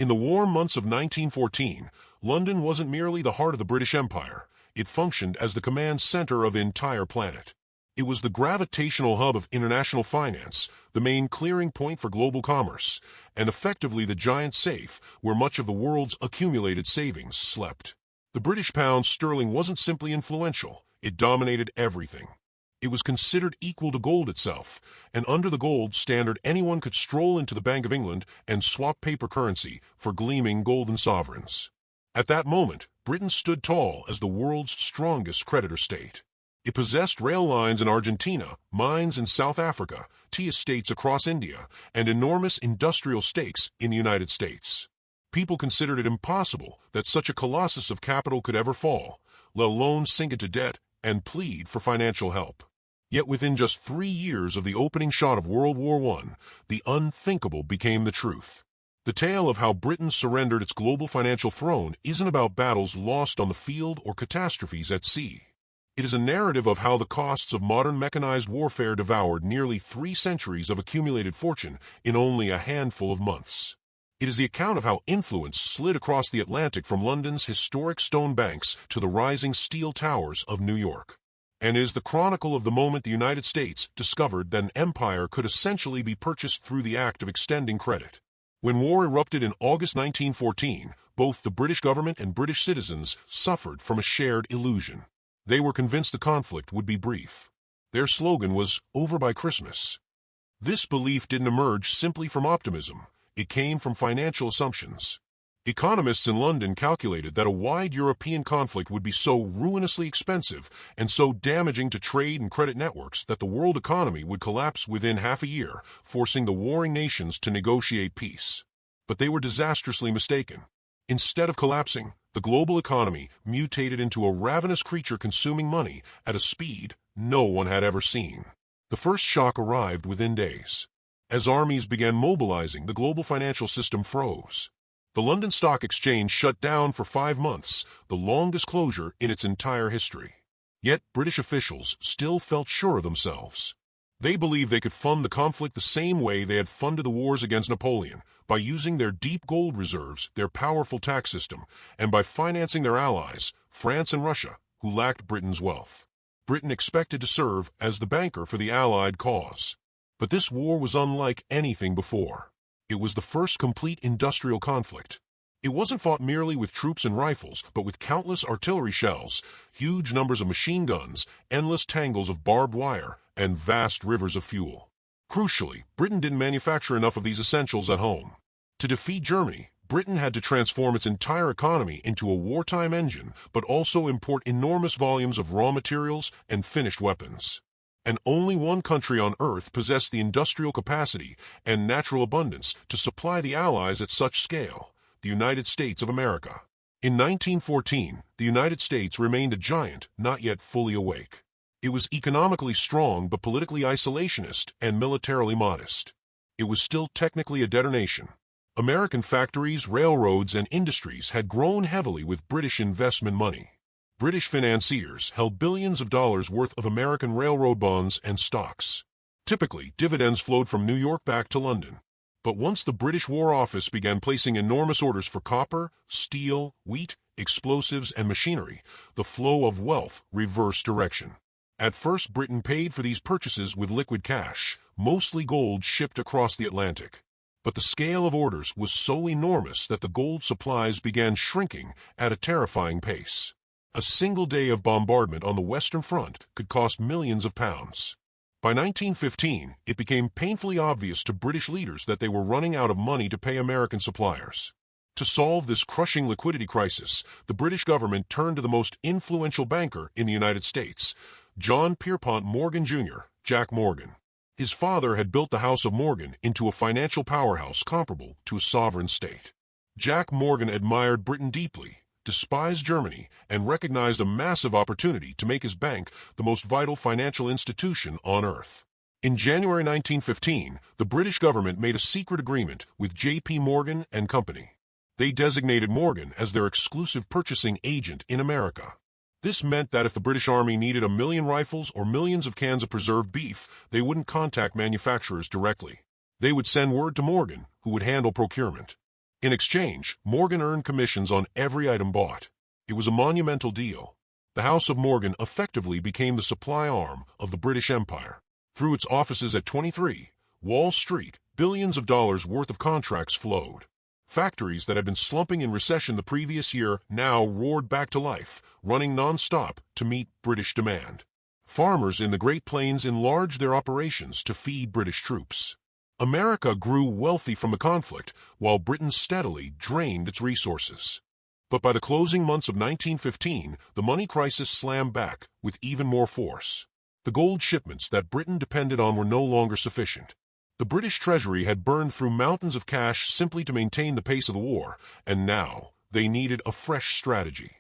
In the warm months of 1914, London wasn't merely the heart of the British Empire. It functioned as the command center of the entire planet. It was the gravitational hub of international finance, the main clearing point for global commerce, and effectively the giant safe where much of the world's accumulated savings slept. The British pound sterling wasn't simply influential, it dominated everything. It was considered equal to gold itself, and under the gold standard anyone could stroll into the Bank of England and swap paper currency for gleaming golden sovereigns. At that moment, Britain stood tall as the world's strongest creditor state. It possessed rail lines in Argentina, mines in South Africa, tea estates across India, and enormous industrial stakes in the United States. People considered it impossible that such a colossus of capital could ever fall, let alone sink into debt and plead for financial help. Yet within just 3 years of the opening shot of World War I, the unthinkable became the truth. The tale of how Britain surrendered its global financial throne isn't about battles lost on the field or catastrophes at sea. It is a narrative of how the costs of modern mechanized warfare devoured nearly 3 centuries of accumulated fortune in only a handful of months. It is the account of how influence slid across the Atlantic from London's historic stone banks to the rising steel towers of New York. And is the chronicle of the moment the United States discovered that an empire could essentially be purchased through the act of extending credit. When war erupted in August 1914, both the British government and British citizens suffered from a shared illusion. They were convinced the conflict would be brief. Their slogan was, "Over by Christmas." This belief didn't emerge simply from optimism. It came from financial assumptions. Economists in London calculated that a wide European conflict would be so ruinously expensive and so damaging to trade and credit networks that the world economy would collapse within half a year, forcing the warring nations to negotiate peace. But they were disastrously mistaken. Instead of collapsing, the global economy mutated into a ravenous creature consuming money at a speed no one had ever seen. The first shock arrived within days. As armies began mobilizing, the global financial system froze. The London Stock Exchange shut down for 5 months, the longest closure in its entire history. Yet British officials still felt sure of themselves. They believed they could fund the conflict the same way they had funded the wars against Napoleon, by using their deep gold reserves, their powerful tax system, and by financing their allies, France and Russia, who lacked Britain's wealth. Britain expected to serve as the banker for the Allied cause. But this war was unlike anything before. It was the first complete industrial conflict. It wasn't fought merely with troops and rifles, but with countless artillery shells, huge numbers of machine guns, endless tangles of barbed wire, and vast rivers of fuel. Crucially, Britain didn't manufacture enough of these essentials at home. To defeat Germany, Britain had to transform its entire economy into a wartime engine, but also import enormous volumes of raw materials and finished weapons. And only one country on Earth possessed the industrial capacity and natural abundance to supply the Allies at such scale: the United States of America. In 1914, the United States remained a giant, not yet fully awake. It was economically strong but politically isolationist and militarily modest. It was still technically a debtor nation. American factories, railroads, and industries had grown heavily with British investment money. British financiers held billions of dollars worth of American railroad bonds and stocks. Typically, dividends flowed from New York back to London. But once the British War Office began placing enormous orders for copper, steel, wheat, explosives, and machinery, the flow of wealth reversed direction. At first, Britain paid for these purchases with liquid cash, mostly gold shipped across the Atlantic. But the scale of orders was so enormous that the gold supplies began shrinking at a terrifying pace. A single day of bombardment on the Western Front could cost millions of pounds. By 1915, it became painfully obvious to British leaders that they were running out of money to pay American suppliers. To solve this crushing liquidity crisis, the British government turned to the most influential banker in the United States, John Pierpont Morgan Jr., Jack Morgan. His father had built the House of Morgan into a financial powerhouse comparable to a sovereign state. Jack Morgan admired Britain deeply, despised Germany, and recognized a massive opportunity to make his bank the most vital financial institution on Earth. In January 1915, the British government made a secret agreement with J.P. Morgan and Company. They designated Morgan as their exclusive purchasing agent in America. This meant that if the British Army needed 1 million rifles or millions of cans of preserved beef, they wouldn't contact manufacturers directly. They would send word to Morgan, who would handle procurement. In exchange, Morgan earned commissions on every item bought. It was a monumental deal. The House of Morgan effectively became the supply arm of the British Empire. Through its offices at 23 Wall Street, billions of dollars worth of contracts flowed. Factories that had been slumping in recession the previous year now roared back to life, running non-stop to meet British demand. Farmers in the Great Plains enlarged their operations to feed British troops. America grew wealthy from the conflict, while Britain steadily drained its resources. But by the closing months of 1915, the money crisis slammed back with even more force. The gold shipments that Britain depended on were no longer sufficient. The British Treasury had burned through mountains of cash simply to maintain the pace of the war, and now they needed a fresh strategy.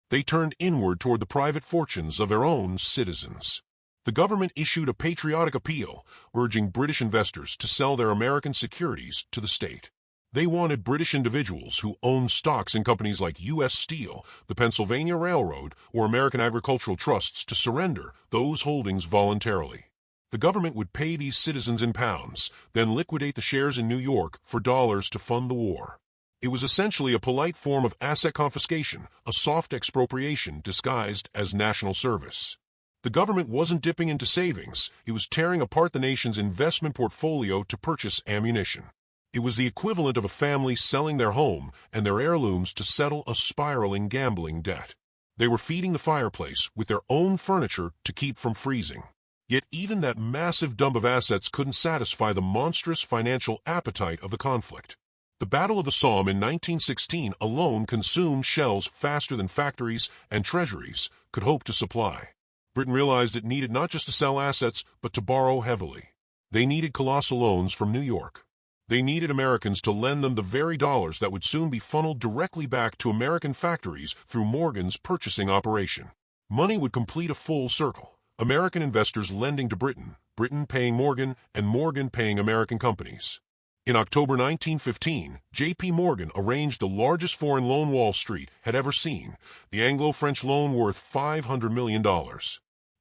They turned inward toward the private fortunes of their own citizens. The government issued a patriotic appeal, urging British investors to sell their American securities to the state. They wanted British individuals who owned stocks in companies like U.S. Steel, the Pennsylvania Railroad, or American Agricultural Trusts to surrender those holdings voluntarily. The government would pay these citizens in pounds, then liquidate the shares in New York for dollars to fund the war. It was essentially a polite form of asset confiscation, a soft expropriation disguised as national service. The government wasn't dipping into savings, it was tearing apart the nation's investment portfolio to purchase ammunition. It was the equivalent of a family selling their home and their heirlooms to settle a spiraling gambling debt. They were feeding the fireplace with their own furniture to keep from freezing. Yet even that massive dump of assets couldn't satisfy the monstrous financial appetite of the conflict. The Battle of the Somme in 1916 alone consumed shells faster than factories and treasuries could hope to supply. Britain realized it needed not just to sell assets, but to borrow heavily. They needed colossal loans from New York. They needed Americans to lend them the very dollars that would soon be funneled directly back to American factories through Morgan's purchasing operation. Money would complete a full circle. American investors lending to Britain, Britain paying Morgan, and Morgan paying American companies. In October 1915, J.P. Morgan arranged the largest foreign loan Wall Street had ever seen, the Anglo-French loan worth $500 million.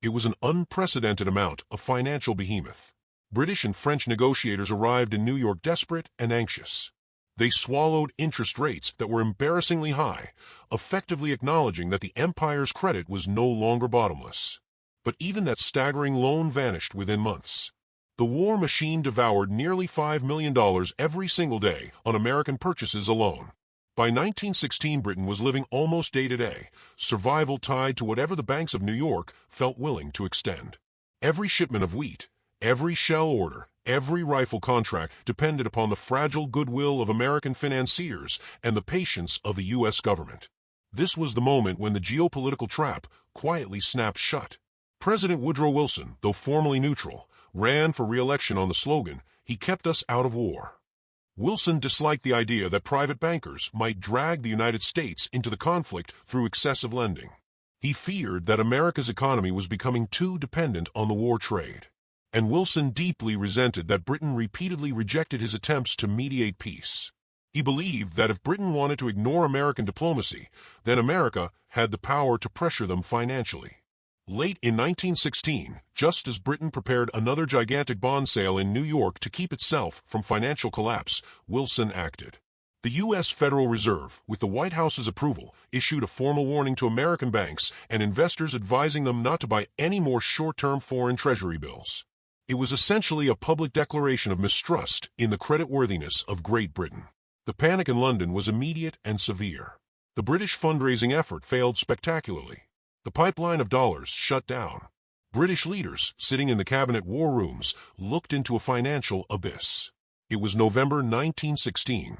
It was an unprecedented amount of financial behemoth. British and French negotiators arrived in New York desperate and anxious. They swallowed interest rates that were embarrassingly high, effectively acknowledging that the empire's credit was no longer bottomless. But even that staggering loan vanished within months. The war machine devoured nearly $5 million every single day on American purchases alone. By 1916, Britain was living almost day to day, survival tied to whatever the banks of New York felt willing to extend. Every shipment of wheat, every shell order, every rifle contract depended upon the fragile goodwill of American financiers and the patience of the U.S. government. This was the moment when the geopolitical trap quietly snapped shut. President Woodrow Wilson, though formally neutral, ran for re-election on the slogan, "He kept us out of war." Wilson disliked the idea that private bankers might drag the United States into the conflict through excessive lending. He feared that America's economy was becoming too dependent on the war trade. And Wilson deeply resented that Britain repeatedly rejected his attempts to mediate peace. He believed that if Britain wanted to ignore American diplomacy, then America had the power to pressure them financially. Late in 1916, just as Britain prepared another gigantic bond sale in New York to keep itself from financial collapse, Wilson acted. The U.S. Federal Reserve, with the White House's approval, issued a formal warning to American banks and investors advising them not to buy any more short-term foreign treasury bills. It was essentially a public declaration of mistrust in the creditworthiness of Great Britain. The panic in London was immediate and severe. The British fundraising effort failed spectacularly. The pipeline of dollars shut down. British leaders, sitting in the cabinet war rooms, looked into a financial abyss. It was November 1916.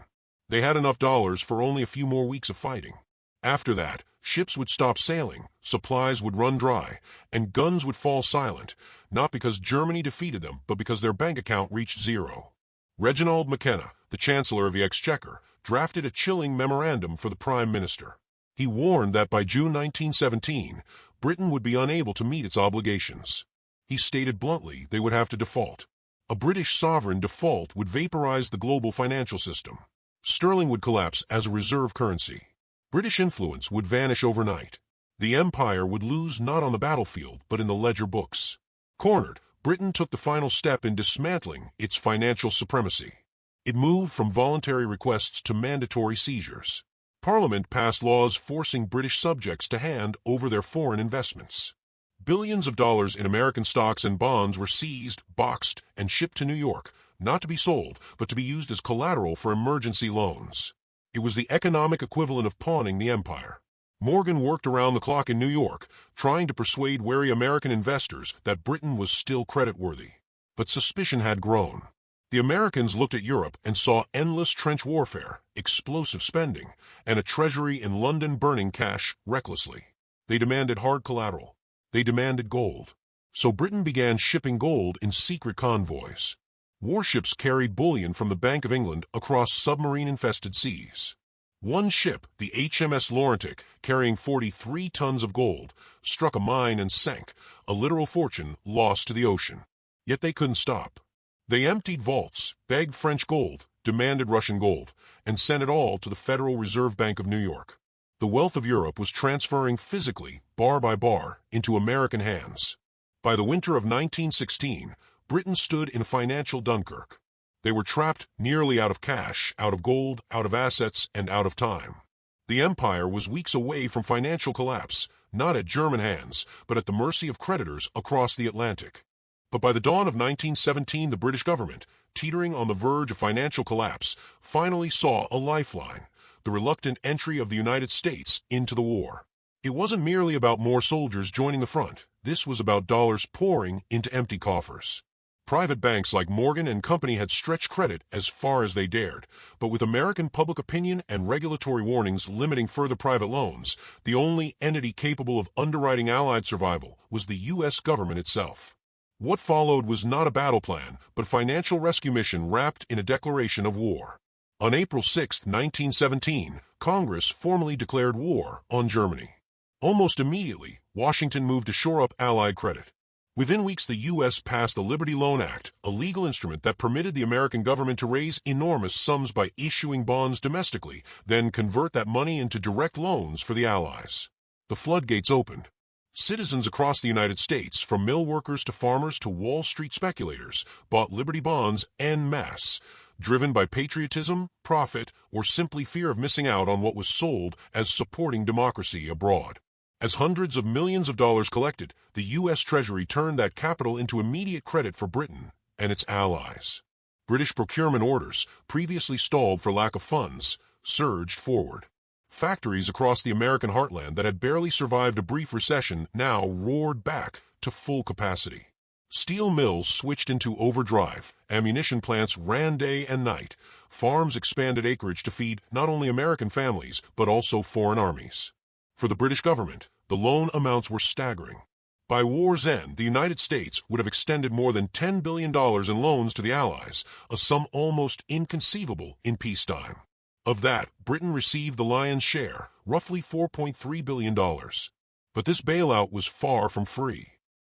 They had enough dollars for only a few more weeks of fighting. After that, ships would stop sailing, supplies would run dry, and guns would fall silent, not because Germany defeated them, but because their bank account reached zero. Reginald McKenna, the Chancellor of the Exchequer, drafted a chilling memorandum for the Prime Minister. He warned that by June 1917, Britain would be unable to meet its obligations. He stated bluntly they would have to default. A British sovereign default would vaporize the global financial system. Sterling would collapse as a reserve currency. British influence would vanish overnight. The empire would lose not on the battlefield, but in the ledger books. Cornered, Britain took the final step in dismantling its financial supremacy. It moved from voluntary requests to mandatory seizures. Parliament passed laws forcing British subjects to hand over their foreign investments. Billions of dollars in American stocks and bonds were seized, boxed, and shipped to New York, not to be sold, but to be used as collateral for emergency loans. It was the economic equivalent of pawning the empire. Morgan worked around the clock in New York, trying to persuade wary American investors that Britain was still creditworthy. But suspicion had grown. The Americans looked at Europe and saw endless trench warfare, explosive spending, and a treasury in London burning cash recklessly. They demanded hard collateral. They demanded gold. So Britain began shipping gold in secret convoys. Warships carried bullion from the Bank of England across submarine-infested seas. One ship, the HMS Laurentic, carrying 43 tons of gold, struck a mine and sank, a literal fortune lost to the ocean. Yet they couldn't stop. They emptied vaults, begged French gold, demanded Russian gold, and sent it all to the Federal Reserve Bank of New York. The wealth of Europe was transferring physically, bar by bar, into American hands. By the winter of 1916, Britain stood in a financial Dunkirk. They were trapped nearly out of cash, out of gold, out of assets, and out of time. The empire was weeks away from financial collapse, not at German hands, but at the mercy of creditors across the Atlantic. But by the dawn of 1917, the British government, teetering on the verge of financial collapse, finally saw a lifeline: the reluctant entry of the United States into the war. It wasn't merely about more soldiers joining the front. This was about dollars pouring into empty coffers. Private banks like Morgan and Company had stretched credit as far as they dared, but with American public opinion and regulatory warnings limiting further private loans, the only entity capable of underwriting Allied survival was the U.S. government itself. What followed was not a battle plan, but a financial rescue mission wrapped in a declaration of war. On April 6, 1917, Congress formally declared war on Germany. Almost immediately, Washington moved to shore up Allied credit. Within weeks, the U.S. passed the Liberty Loan Act, a legal instrument that permitted the American government to raise enormous sums by issuing bonds domestically, then convert that money into direct loans for the Allies. The floodgates opened. Citizens across the United States, from mill workers to farmers to Wall Street speculators, bought Liberty bonds en masse, driven by patriotism, profit, or simply fear of missing out on what was sold as supporting democracy abroad. As hundreds of millions of dollars collected, the U.S. Treasury turned that capital into immediate credit for Britain and its allies. British procurement orders, previously stalled for lack of funds, surged forward. Factories across the American heartland that had barely survived a brief recession now roared back to full capacity. Steel mills switched into overdrive, ammunition plants ran day and night, farms expanded acreage to feed not only American families but also foreign armies. For the British government, the loan amounts were staggering. By war's end, the United States would have extended more than $10 billion in loans to the Allies, a sum almost inconceivable in peacetime. Of that, Britain received the lion's share, roughly $4.3 billion. But this bailout was far from free.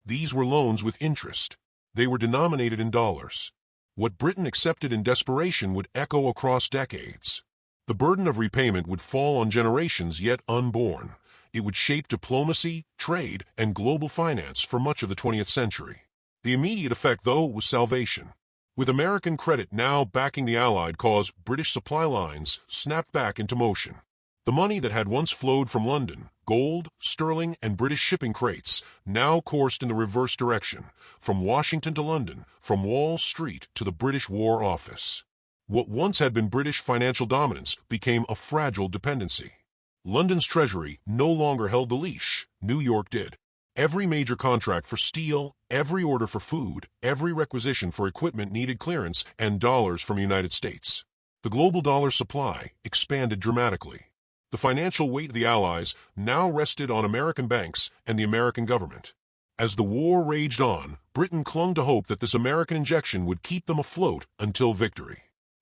These were loans with interest. They were denominated in dollars. What Britain accepted in desperation would echo across decades. The burden of repayment would fall on generations yet unborn. It would shape diplomacy, trade, and global finance for much of the 20th century. The immediate effect, though, was salvation. With American credit now backing the Allied cause, British supply lines snapped back into motion. The money that had once flowed from London, gold, sterling, and British shipping crates, now coursed in the reverse direction, from Washington to London, from Wall Street to the British War Office. What once had been British financial dominance became a fragile dependency. London's treasury no longer held the leash, New York did. Every major contract for steel, every order for food, every requisition for equipment needed clearance and dollars from the United States. The global dollar supply expanded dramatically. The financial weight of the Allies now rested on American banks and the American government. As the war raged on, Britain clung to hope that this American injection would keep them afloat until victory.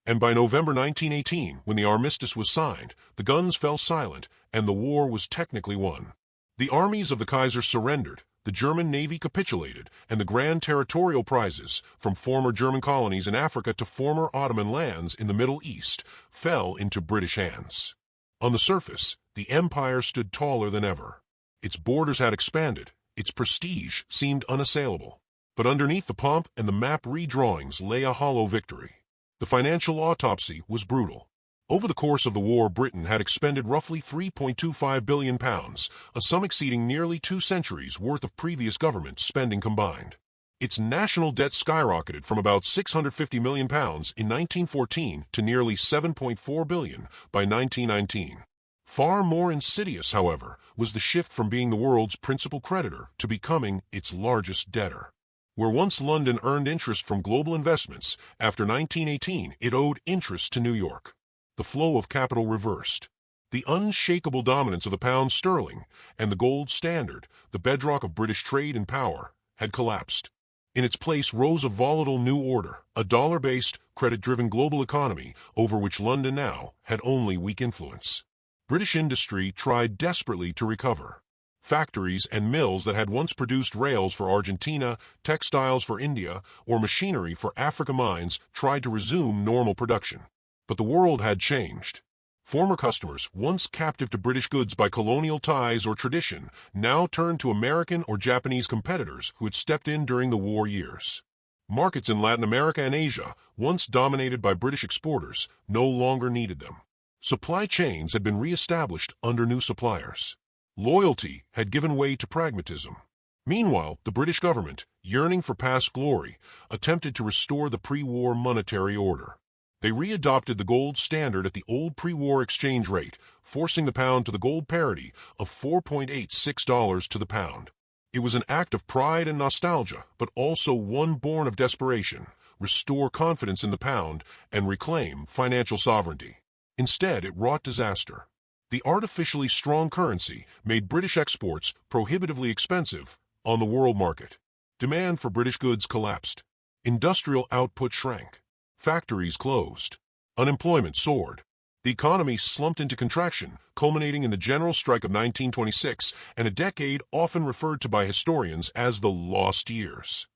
And by November 1918, when the armistice was signed, the guns fell silent and the war was technically won. The armies of the Kaiser surrendered, the German Navy capitulated, and the grand territorial prizes, from former German colonies in Africa to former Ottoman lands in the Middle East, fell into British hands. On the surface, the empire stood taller than ever. Its borders had expanded, its prestige seemed unassailable. But underneath the pomp and the map redrawings lay a hollow victory. The financial autopsy was brutal. Over the course of the war, Britain had expended roughly £3.25 billion, a sum exceeding nearly 2 centuries' worth of previous government spending combined. Its national debt skyrocketed from about £650 million in 1914 to nearly £7.4 billion by 1919. Far more insidious, however, was the shift from being the world's principal creditor to becoming its largest debtor. Where once London earned interest from global investments, after 1918 it owed interest to New York. The flow of capital reversed. The unshakable dominance of the pound sterling and the gold standard, the bedrock of British trade and power, had collapsed. In its place rose a volatile new order, a dollar-based, credit-driven global economy over which London now had only weak influence. British industry tried desperately to recover. Factories and mills that had once produced rails for Argentina, textiles for India, or machinery for Africa mines tried to resume normal production. But the world had changed. Former customers, once captive to British goods by colonial ties or tradition, now turned to American or Japanese competitors who had stepped in during the war years. Markets in Latin America and Asia, once dominated by British exporters, no longer needed them. Supply chains had been re-established under new suppliers. Loyalty had given way to pragmatism. Meanwhile, the British government, yearning for past glory, attempted to restore the pre-war monetary order. They readopted the gold standard at the old pre-war exchange rate, forcing the pound to the gold parity of $4.86 to the pound. It was an act of pride and nostalgia, but also one born of desperation: restore confidence in the pound and reclaim financial sovereignty. Instead, it wrought disaster. The artificially strong currency made British exports prohibitively expensive on the world market. Demand for British goods collapsed. Industrial output shrank. Factories closed. Unemployment soared. The economy slumped into contraction, culminating in the General Strike of 1926 and a decade often referred to by historians as the lost years.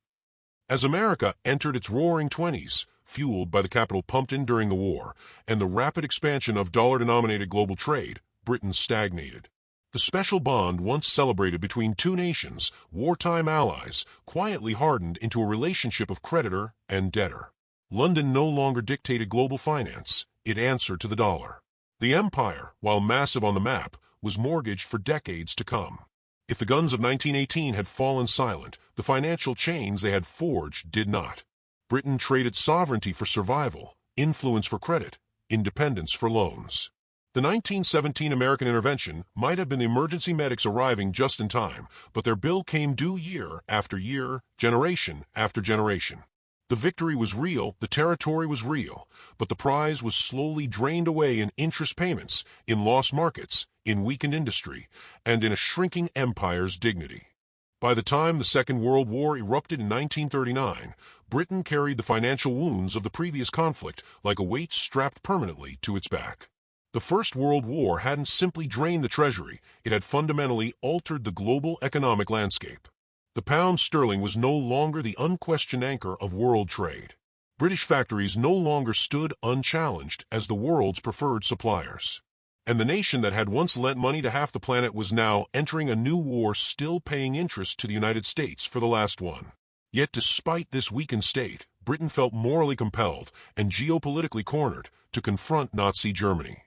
As America entered its roaring 20s, fueled by the capital pumped in during the war and the rapid expansion of dollar-denominated global trade, Britain stagnated. The special bond once celebrated between two nations, wartime allies, quietly hardened into a relationship of creditor and debtor. London no longer dictated global finance, it answered to the dollar. The empire, while massive on the map, was mortgaged for decades to come. If the guns of 1918 had fallen silent, the financial chains they had forged did not. Britain traded sovereignty for survival, influence for credit, independence for loans. The 1917 American intervention might have been the emergency medics arriving just in time, but their bill came due year after year, generation after generation. The victory was real, the territory was real, but the prize was slowly drained away in interest payments, in lost markets, in weakened industry, and in a shrinking empire's dignity. By the time the Second World War erupted in 1939, Britain carried the financial wounds of the previous conflict like a weight strapped permanently to its back. The First World War hadn't simply drained the treasury, it had fundamentally altered the global economic landscape. The pound sterling was no longer the unquestioned anchor of world trade. British factories no longer stood unchallenged as the world's preferred suppliers. And the nation that had once lent money to half the planet was now entering a new war, still paying interest to the United States for the last one. Yet despite this weakened state, Britain felt morally compelled and geopolitically cornered to confront Nazi Germany.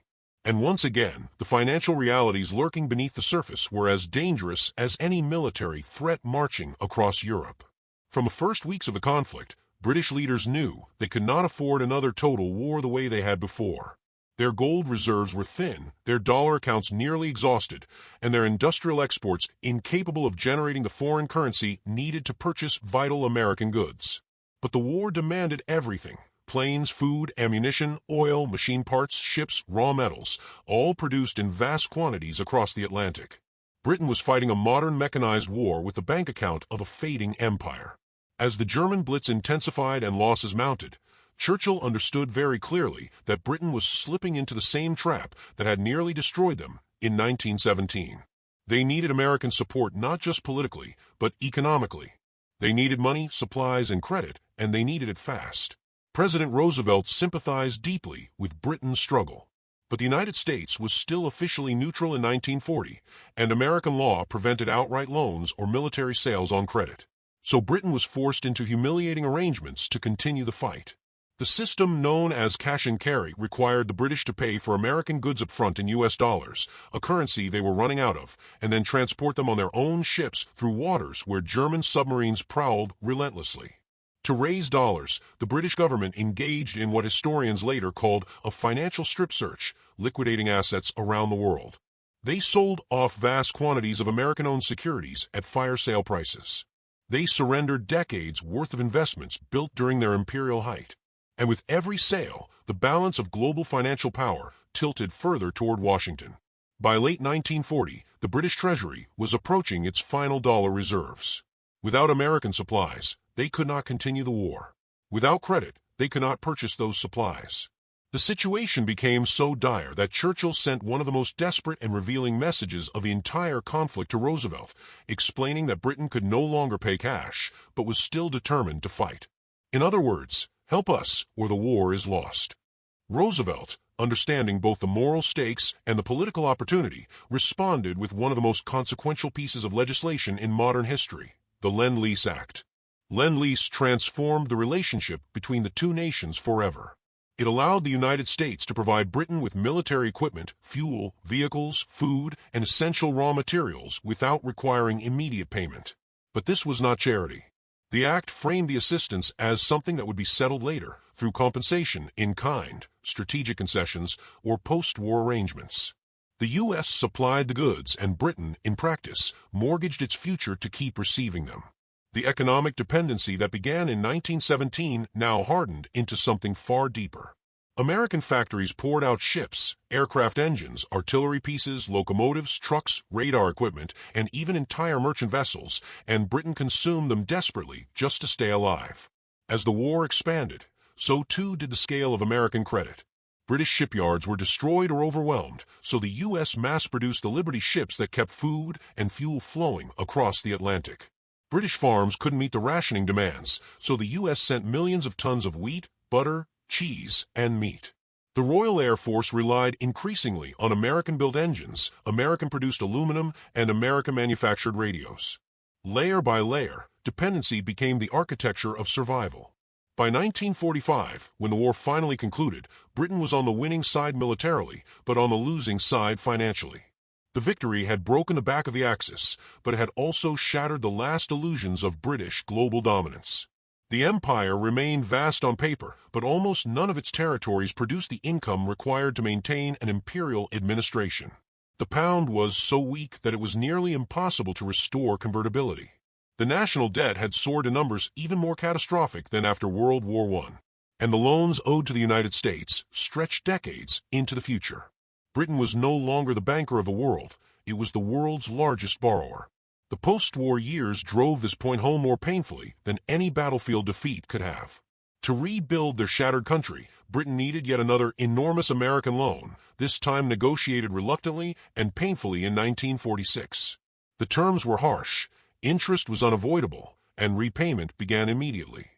And once again, the financial realities lurking beneath the surface were as dangerous as any military threat marching across Europe. From the first weeks of the conflict, British leaders knew they could not afford another total war the way they had before. Their gold reserves were thin, their dollar accounts nearly exhausted, and their industrial exports incapable of generating the foreign currency needed to purchase vital American goods. But the war demanded everything: planes, food, ammunition, oil, machine parts, ships, raw metals, all produced in vast quantities across the Atlantic. Britain was fighting a modern mechanized war with the bank account of a fading empire. As the German Blitz intensified and losses mounted, Churchill understood very clearly that Britain was slipping into the same trap that had nearly destroyed them in 1917. They needed American support not just politically, but economically. They needed money, supplies, and credit, and they needed it fast. President Roosevelt sympathized deeply with Britain's struggle. But the United States was still officially neutral in 1940, and American law prevented outright loans or military sales on credit. So Britain was forced into humiliating arrangements to continue the fight. The system known as cash and carry required the British to pay for American goods up front in US dollars, a currency they were running out of, and then transport them on their own ships through waters where German submarines prowled relentlessly. To raise dollars, the British government engaged in what historians later called a financial strip search, liquidating assets around the world. They sold off vast quantities of American-owned securities at fire sale prices. They surrendered decades' worth of investments built during their imperial height. And with every sale, the balance of global financial power tilted further toward Washington. By late 1940, the British Treasury was approaching its final dollar reserves. Without American supplies, they could not continue the war. Without credit, they could not purchase those supplies. The situation became so dire that Churchill sent one of the most desperate and revealing messages of the entire conflict to Roosevelt, explaining that Britain could no longer pay cash, but was still determined to fight. In other words, help us, or the war is lost. Roosevelt, understanding both the moral stakes and the political opportunity, responded with one of the most consequential pieces of legislation in modern history, the Lend-Lease Act. Lend-Lease transformed the relationship between the two nations forever. It allowed the United States to provide Britain with military equipment, fuel, vehicles, food, and essential raw materials without requiring immediate payment. But this was not charity. The act framed the assistance as something that would be settled later through compensation in kind, strategic concessions, or post-war arrangements. The U.S. supplied the goods and Britain, in practice, mortgaged its future to keep receiving them. The economic dependency that began in 1917 now hardened into something far deeper. American factories poured out ships, aircraft engines, artillery pieces, locomotives, trucks, radar equipment, and even entire merchant vessels, and Britain consumed them desperately just to stay alive. As the war expanded, so too did the scale of American credit. British shipyards were destroyed or overwhelmed, so the U.S. mass-produced the Liberty ships that kept food and fuel flowing across the Atlantic. British farms couldn't meet the rationing demands, so the U.S. sent millions of tons of wheat, butter, cheese, and meat. The Royal Air Force relied increasingly on American-built engines, American-produced aluminum, and American-manufactured radios. Layer by layer, dependency became the architecture of survival. By 1945, when the war finally concluded, Britain was on the winning side militarily, but on the losing side financially. The victory had broken the back of the Axis, but it had also shattered the last illusions of British global dominance. The empire remained vast on paper, but almost none of its territories produced the income required to maintain an imperial administration. The pound was so weak that it was nearly impossible to restore convertibility. The national debt had soared to numbers even more catastrophic than after World War I, and the loans owed to the United States stretched decades into the future. Britain was no longer the banker of the world, it was the world's largest borrower. The post-war years drove this point home more painfully than any battlefield defeat could have. To rebuild their shattered country, Britain needed yet another enormous American loan, this time negotiated reluctantly and painfully in 1946. The terms were harsh, interest was unavoidable, and repayment began immediately.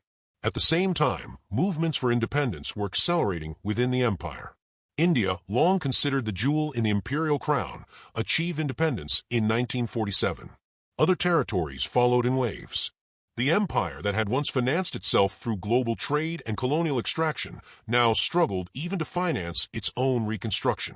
At the same time, movements for independence were accelerating within the empire. India, long considered the jewel in the imperial crown, achieved independence in 1947. Other territories followed in waves. The empire that had once financed itself through global trade and colonial extraction now struggled even to finance its own reconstruction.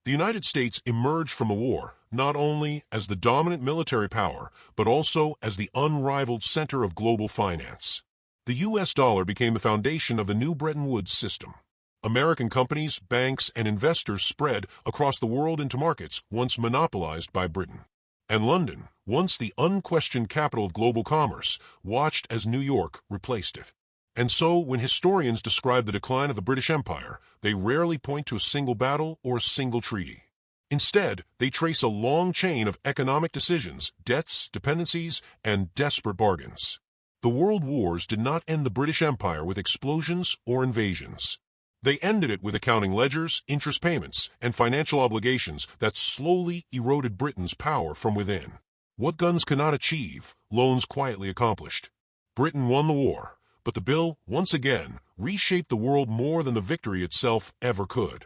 The United States emerged from the war not only as the dominant military power, but also as the unrivaled center of global finance. The U.S. dollar became the foundation of the new Bretton Woods system. American companies, banks, and investors spread across the world into markets once monopolized by Britain. And London, once the unquestioned capital of global commerce, watched as New York replaced it. And so, when historians describe the decline of the British Empire, they rarely point to a single battle or a single treaty. Instead, they trace a long chain of economic decisions, debts, dependencies, and desperate bargains. The world wars did not end the British Empire with explosions or invasions. They ended it with accounting ledgers, interest payments, and financial obligations that slowly eroded Britain's power from within. What guns cannot achieve, loans quietly accomplished. Britain won the war, but the bill, once again, reshaped the world more than the victory itself ever could.